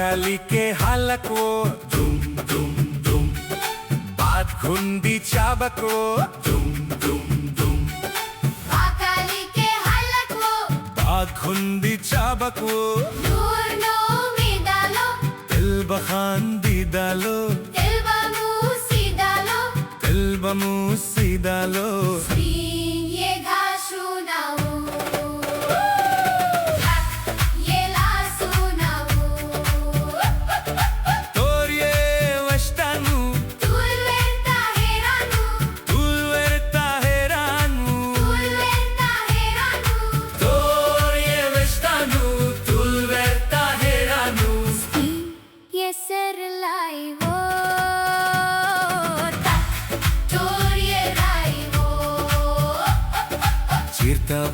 आकाली के हालको दुम दुम दुम बात घुंडी चाबको दुम दुम दुम आकाली के हालको बात घुंडी चाबको नूर नो मिदालो दिल बखान दी डालो दिल बमूसी डालो दिल बमूसी डालो ये घासू नाऊ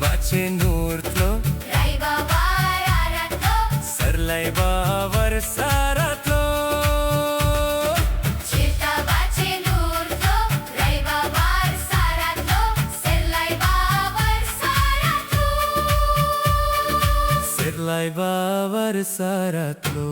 Bace nurtlo Raiba vararatlo Sarlaiba varsaratlo Chirta bace nurtlo Raiba varsaratlo Sarlaiba varsaratlo Sarlaiba varsaratlo